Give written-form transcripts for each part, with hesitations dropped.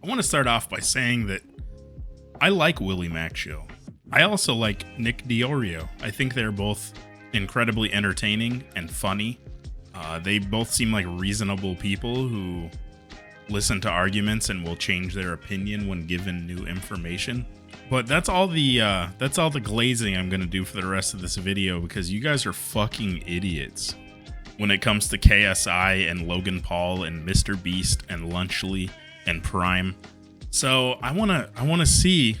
I want to start off by saying that I like Willymacshow. I also like Nick DeOrio. I think they're both incredibly entertaining and funny. They both seem like reasonable people who listen to arguments and will change their opinion when given new information. But that's all the glazing I'm gonna do for the rest of this video, because you guys are fucking idiots when it comes to KSI and Logan Paul and MrBeast and Lunchly and Prime. So I wanna see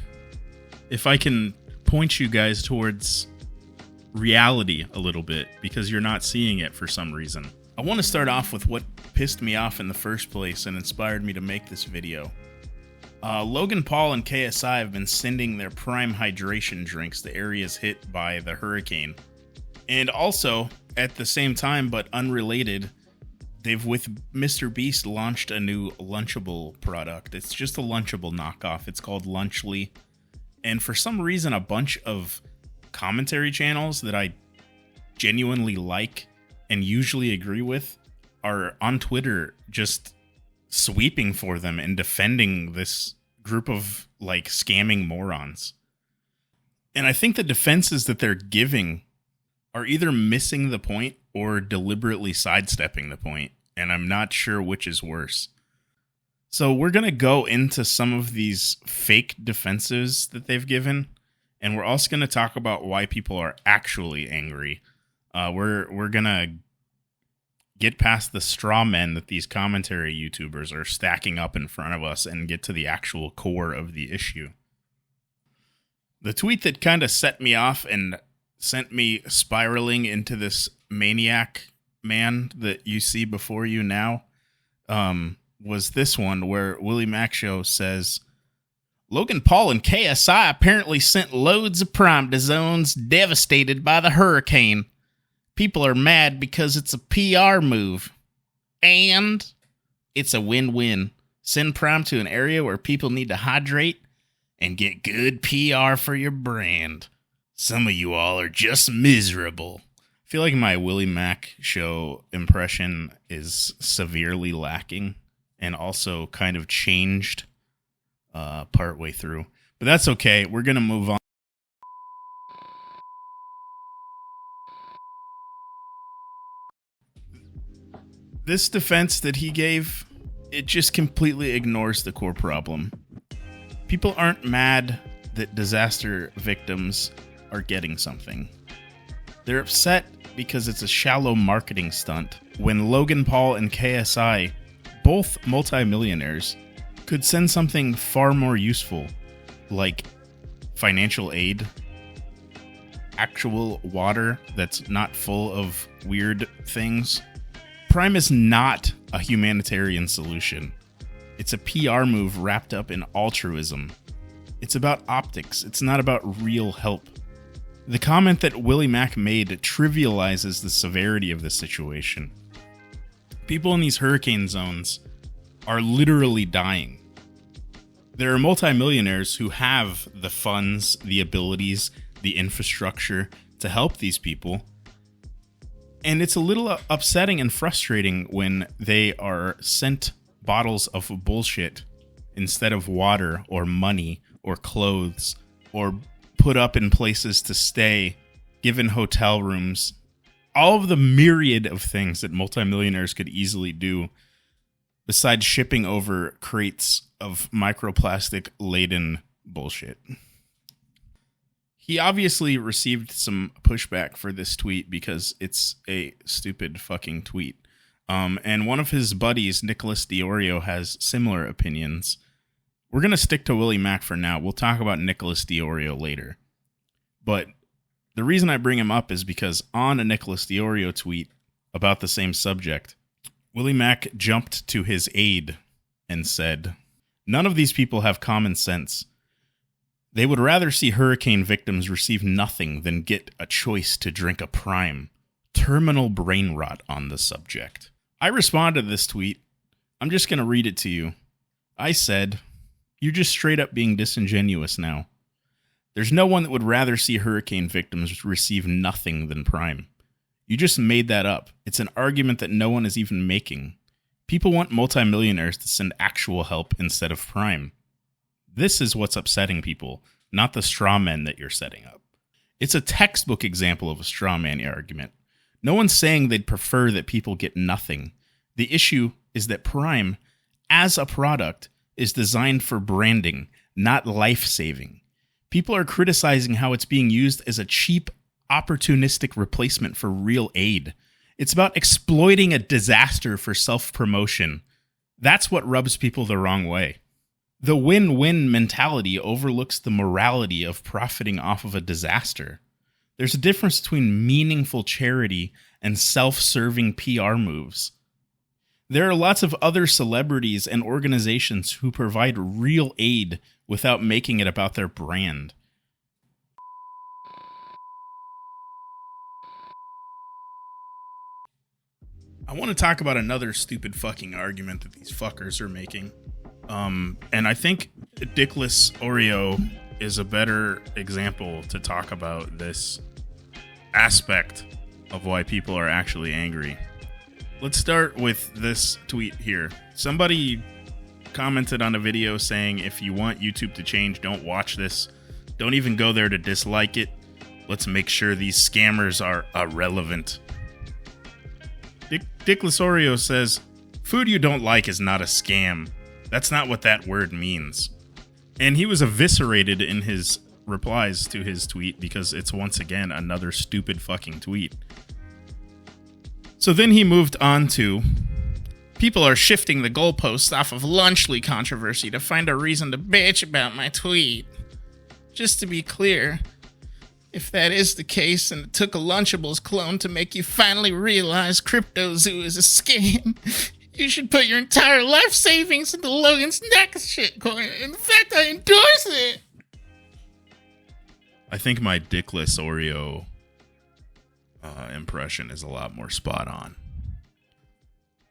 if I can point you guys towards reality a little bit, because you're not seeing it for some reason. I want to start off with what pissed me off in the first place and inspired me to make this video. Logan Paul and KSI have been sending their Prime hydration drinks to areas hit by the hurricane. And also, at the same time, but unrelated, they've, with MrBeast, launched a new Lunchable product. It's just a Lunchable knockoff. It's called Lunchly. And for some reason, a bunch of commentary channels that I genuinely like and usually agree with are on Twitter just sweeping for them and defending this group of like scamming morons. And I think the defenses that they're giving are either missing the point or deliberately sidestepping the point, and I'm not sure which is worse. So we're going to go into some of these fake defenses that they've given, and we're also going to talk about why people are actually angry. We're going to get past the straw men that these commentary YouTubers are stacking up in front of us and get to the actual core of the issue. The tweet that kind of set me off and sent me spiraling into this maniac man that you see before you now was this one where Willymacshow says, Logan Paul and KSI apparently sent loads of Prime to zones devastated by the hurricane. People are mad because it's a PR move. And it's a win-win. Send Prime to an area where people need to hydrate and get good PR for your brand. Some of you all are just miserable. I feel like my Willymacshow impression is severely lacking and also kind of changed partway through. But that's okay. We're going to move on. This defense that he gave, it just completely ignores the core problem. People aren't mad that disaster victims are getting something. They're upset because it's a shallow marketing stunt when Logan Paul and KSI, both multimillionaires, could send something far more useful, like financial aid, actual water that's not full of weird things. Prime is not a humanitarian solution. It's a PR move wrapped up in altruism. It's about optics. It's not about real help. The comment that Willymac made trivializes the severity of the situation. People in these hurricane zones are literally dying. There are multimillionaires who have the funds, the abilities, the infrastructure to help these people. And it's a little upsetting and frustrating when they are sent bottles of bullshit instead of water or money or clothes, or put up in places to stay, given hotel rooms, all of the myriad of things that multimillionaires could easily do besides shipping over crates of microplastic-laden bullshit. He obviously received some pushback for this tweet because it's a stupid fucking tweet. And one of his buddies, Nicholas DeOrio, has similar opinions. We're going to stick to Willymac for now. We'll talk about Nicholas DeOrio later. But the reason I bring him up is because on a Nicholas DeOrio tweet about the same subject, Willymac jumped to his aid and said, "None of these people have common sense. They would rather see hurricane victims receive nothing than get a choice to drink a Prime. Terminal brain rot on the subject." I responded to this tweet. I'm just going to read it to you. I said, "You're just straight up being disingenuous now. There's no one that would rather see hurricane victims receive nothing than Prime. You just made that up. It's an argument that no one is even making. People want multimillionaires to send actual help instead of Prime. This is what's upsetting people, not the straw men that you're setting up. It's a textbook example of a straw man argument. No one's saying they'd prefer that people get nothing. The issue is that Prime, as a product, is designed for branding, not life-saving. People are criticizing how it's being used as a cheap, opportunistic replacement for real aid. It's about exploiting a disaster for self-promotion. That's what rubs people the wrong way. The win-win mentality overlooks the morality of profiting off of a disaster. There's a difference between meaningful charity and self-serving PR moves. There are lots of other celebrities and organizations who provide real aid without making it about their brand. I want to talk about another stupid fucking argument that these fuckers are making. And I think Nicholas DeOrio is a better example to talk about this aspect of why people are actually angry. Let's start with this tweet here. Somebody commented on a video saying, if you want YouTube to change, don't watch this. Don't even go there to dislike it. Let's make sure these scammers are irrelevant. Nicholas DeOrio says, food you don't like is not a scam. That's not what that word means. And he was eviscerated in his replies to his tweet because it's once again another stupid fucking tweet. So then he moved on to, people are shifting the goalposts off of Lunchly controversy to find a reason to bitch about my tweet. Just to be clear, if that is the case and it took a Lunchables clone to make you finally realize CryptoZoo is a scam, you should put your entire life savings into Logan's next shitcoin. In fact, I endorse it. I think my Dickless Oreo impression is a lot more spot on.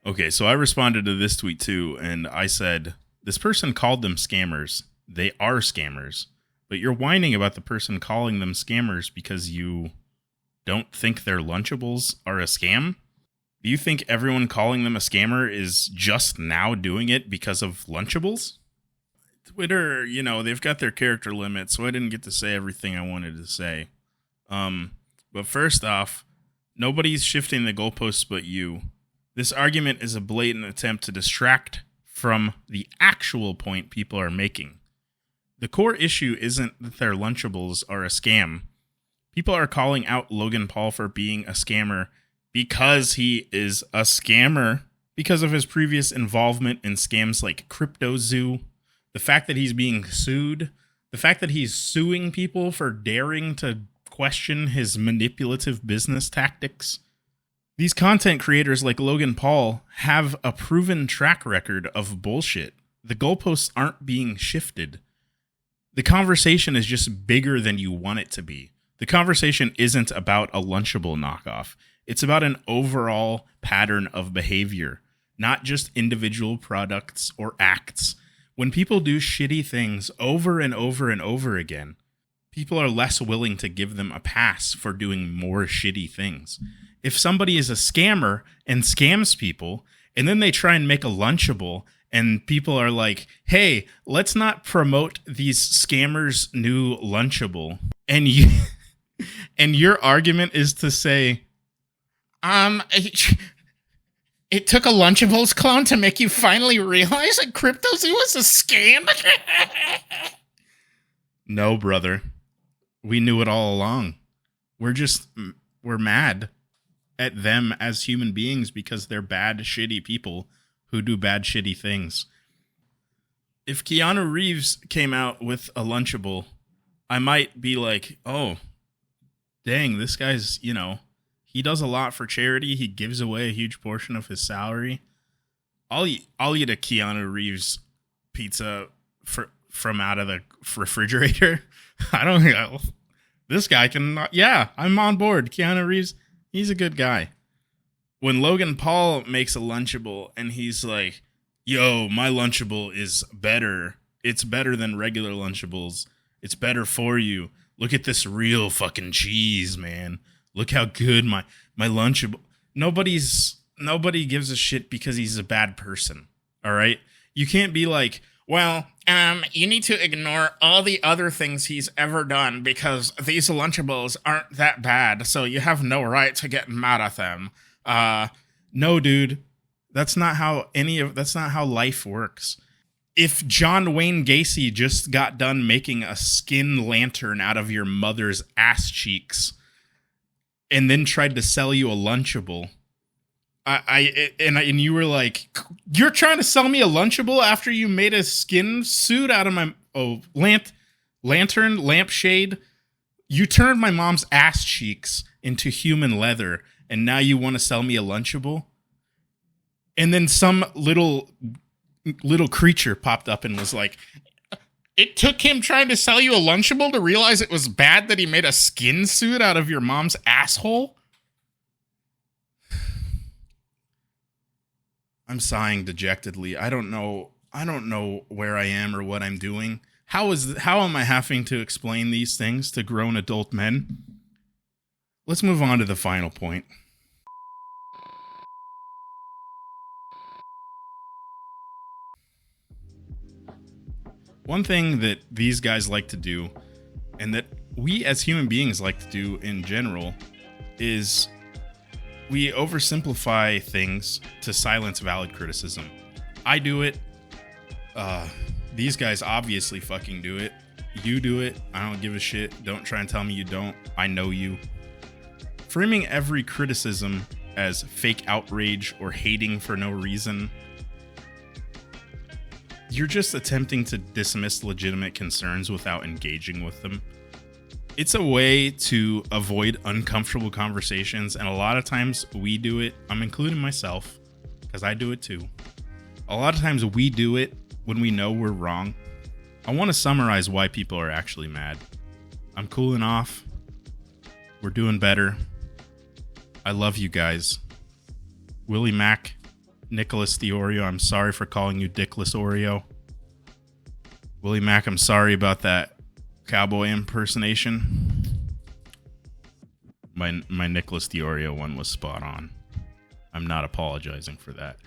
Okay, so I responded to this tweet too, and I said, this person called them scammers. They are scammers. But you're whining about the person calling them scammers because you don't think their Lunchables are a scam? Do you think everyone calling them a scammer is just now doing it because of Lunchables? Twitter, they've got their character limit, so I didn't get to say everything I wanted to say. But first off, nobody's shifting the goalposts but you. This argument is a blatant attempt to distract from the actual point people are making. The core issue isn't that their Lunchables are a scam. People are calling out Logan Paul for being a scammer because he is a scammer, because of his previous involvement in scams like CryptoZoo, the fact that he's being sued, the fact that he's suing people for daring to question his manipulative business tactics. These content creators like Logan Paul have a proven track record of bullshit. The goalposts aren't being shifted. The conversation is just bigger than you want it to be. The conversation isn't about a Lunchable knockoff. It's about an overall pattern of behavior, not just individual products or acts. When people do shitty things over and over and over again, people are less willing to give them a pass for doing more shitty things. If somebody is a scammer and scams people, and then they try and make a Lunchable, and people are like, hey, let's not promote these scammers' new Lunchable. And you, and your argument is to say, it took a Lunchables clone to make you finally realize that CryptoZoo was a scam? No, brother. We knew it all along. We're mad at them as human beings because they're bad, shitty people who do bad, shitty things. If Keanu Reeves came out with a Lunchable, I might be like, oh, dang, this guy's, he does a lot for charity. He gives away a huge portion of his salary. I'll eat a Keanu Reeves pizza from out of the refrigerator. I don't know. This guy can, I'm on board. Keanu Reeves, he's a good guy. When Logan Paul makes a Lunchable and he's like, yo, my Lunchable is better. It's better than regular Lunchables. It's better for you. Look at this real fucking cheese, man. Look how good my Lunchable. Nobody's nobody gives a shit because he's a bad person. All right? You can't be like, well, you need to ignore all the other things he's ever done because these Lunchables aren't that bad, so you have no right to get mad at them. No, dude. That's not how life works. If John Wayne Gacy just got done making a skin lantern out of your mother's ass cheeks and then tried to sell you a Lunchable, and you were like, you're trying to sell me a Lunchable after you made a skin suit out of my lampshade. You turned my mom's ass cheeks into human leather, and now you want to sell me a Lunchable? And then some little creature popped up and was like, it took him trying to sell you a Lunchable to realize it was bad that he made a skin suit out of your mom's asshole? I'm sighing dejectedly. I don't know where I am or what I'm doing. How am I having to explain these things to grown adult men? Let's move on to the final point. One thing that these guys like to do, and that we as human beings like to do in general, is we oversimplify things to silence valid criticism. I do it. These guys obviously fucking do it. You do it. I don't give a shit. Don't try and tell me you don't. I know you. Framing every criticism as fake outrage or hating for no reason, you're just attempting to dismiss legitimate concerns without engaging with them. It's a way to avoid uncomfortable conversations, and a lot of times we do it. I'm including myself, because I do it too. A lot of times we do it when we know we're wrong. I want to summarize why people are actually mad. I'm cooling off. We're doing better. I love you guys. Willymac, Nicholas DeOrio, I'm sorry for calling you Dickless Oreo. Willymac, I'm sorry about that cowboy impersonation. My Nicholas DeOrio one was spot on. I'm not apologizing for that.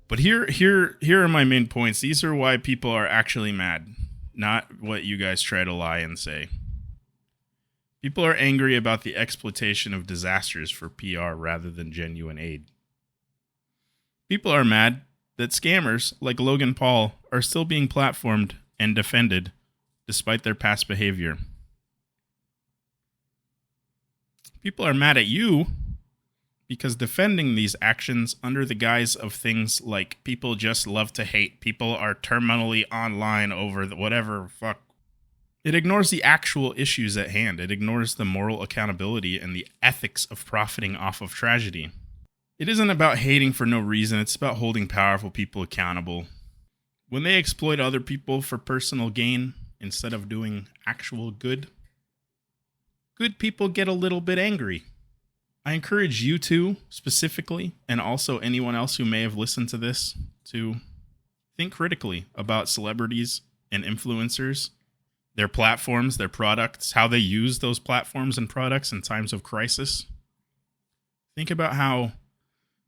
But here are my main points. These are why people are actually mad, not what you guys try to lie and say. People are angry about the exploitation of disasters for PR rather than genuine aid. People are mad that scammers like Logan Paul are still being platformed and defended despite their past behavior. People are mad at you because defending these actions under the guise of things like people just love to hate, people are terminally online over whatever fuck. It ignores the actual issues at hand. It ignores the moral accountability and the ethics of profiting off of tragedy. It isn't about hating for no reason. It's about holding powerful people accountable. When they exploit other people for personal gain instead of doing actual good, good people get a little bit angry. I encourage you two specifically, and also anyone else who may have listened to this, to think critically about celebrities and influencers, their platforms, their products, how they use those platforms and products in times of crisis. Think about how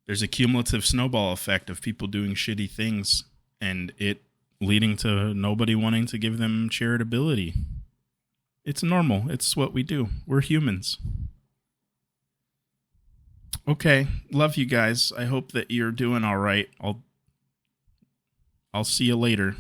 there's a cumulative snowball effect of people doing shitty things and it leading to nobody wanting to give them charitability. It's normal. It's what we do. We're humans. Okay, love you guys. I hope that you're doing all right. I'll see you later.